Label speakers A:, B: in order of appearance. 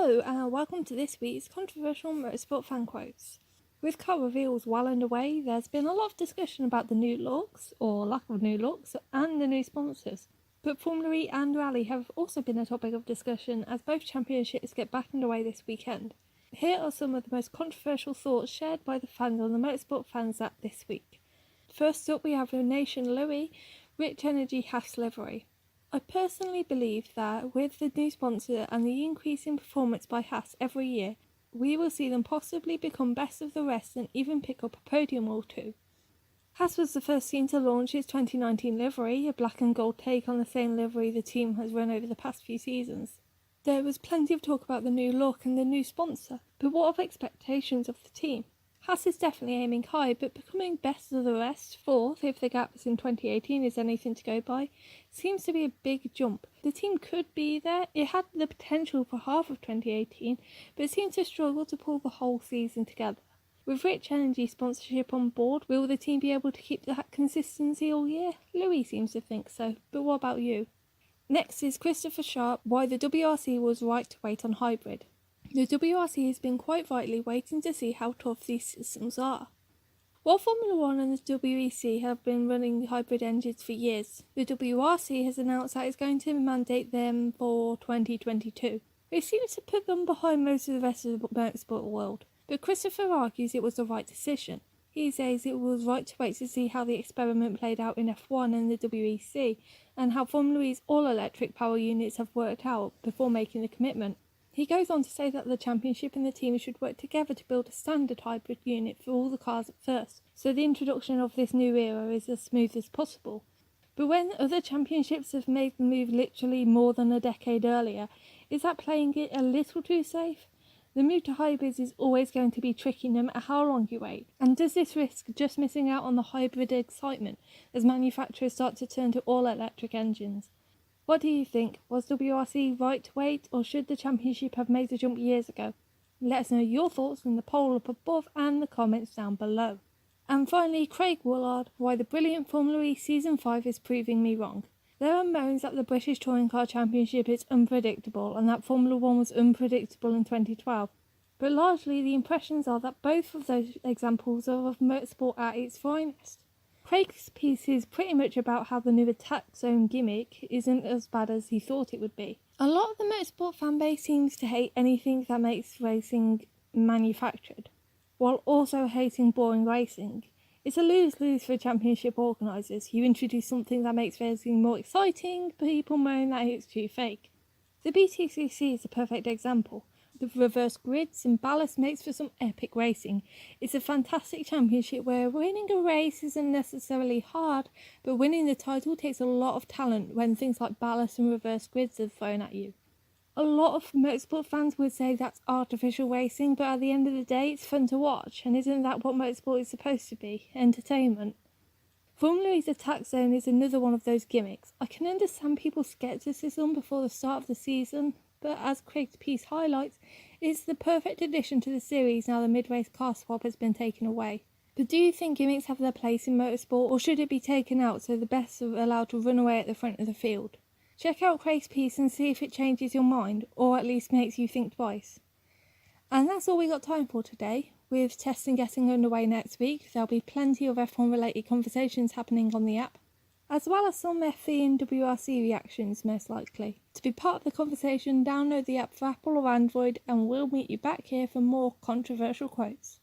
A: Hello and welcome to this week's controversial motorsport fan quotes. With car reveals well underway, there's been a lot of discussion about the new looks, or lack of new looks, and the new sponsors. But Formula E and Rally have also been a topic of discussion as both championships get back underway this weekend. Here are some of the most controversial thoughts shared by the fans on the Motorsport Fans app this week. First up, we have Nation Louis, Rich Energy Haas livery. I personally believe that with the new sponsor and the increase in performance by Haas every year, we will see them possibly become best of the rest and even pick up a podium or two. Haas was the first team to launch its 2019 livery, a black and gold take on the same livery the team has run over the past few seasons. There was plenty of talk about the new look and the new sponsor, but what of expectations of the team? Haas is definitely aiming high, but becoming best of the rest, fourth if the gap was in 2018 is anything to go by, seems to be a big jump. The team could be there, it had the potential for half of 2018, but it seemed to struggle to pull the whole season together. With Rich Energy sponsorship on board, will the team be able to keep that consistency all year? Louis seems to think so, but what about you? Next is Christopher Sharp, why the WRC was right to wait on hybrid. The WRC has been quite rightly waiting to see how tough these systems are. While Formula 1 and the WEC have been running hybrid engines for years, the WRC has announced that it's going to mandate them for 2022. It seems to put them behind most of the rest of the motorsport world, but Christopher argues it was the right decision. He says it was right to wait to see how the experiment played out in F1 and the WEC, and how Formula E's all-electric power units have worked out before making the commitment. He goes on to say that the championship and the team should work together to build a standard hybrid unit for all the cars at first, so the introduction of this new era is as smooth as possible. But when other championships have made the move literally more than a decade earlier, is that playing it a little too safe? The move to hybrids is always going to be tricky no matter how long you wait, and does this risk just missing out on the hybrid excitement as manufacturers start to turn to all-electric engines? What do you think? Was WRC right to wait, or should the championship have made the jump years ago? Let us know your thoughts in the poll up above and the comments down below. And finally, Craig Woolard, why the brilliant Formula E Season 5 is proving me wrong. There are moans that the British Touring Car Championship is unpredictable and that Formula 1 was unpredictable in 2012. But largely the impressions are that both of those examples are of motorsport at its finest. Craig's piece is pretty much about how the new attack zone gimmick isn't as bad as he thought it would be. A lot of the motorsport fanbase seems to hate anything that makes racing manufactured, while also hating boring racing. It's a lose-lose for championship organisers. You introduce something that makes racing more exciting, but people moan that it's too fake. The BTCC is a perfect example. The reverse grids and ballast makes for some epic racing. It's a fantastic championship where winning a race isn't necessarily hard, but winning the title takes a lot of talent when things like ballast and reverse grids are thrown at you. A lot of motorsport fans would say that's artificial racing, but at the end of the day it's fun to watch, and isn't that what motorsport is supposed to be? Entertainment. Formula E's attack zone is another one of those gimmicks. I can understand people's scepticism before the start of the season, but as Craig's piece highlights, it's the perfect addition to the series now the mid-race car swap has been taken away. But do you think gimmicks have their place in motorsport, or should it be taken out so the best are allowed to run away at the front of the field? Check out Craig's piece and see if it changes your mind, or at least makes you think twice. And that's all we got time for today. With testing getting underway next week, there'll be plenty of F1 related conversations happening on the app, as well as some FE and WRC reactions most likely. To be part of the conversation, download the app for Apple or Android, and we'll meet you back here for more controversial quotes.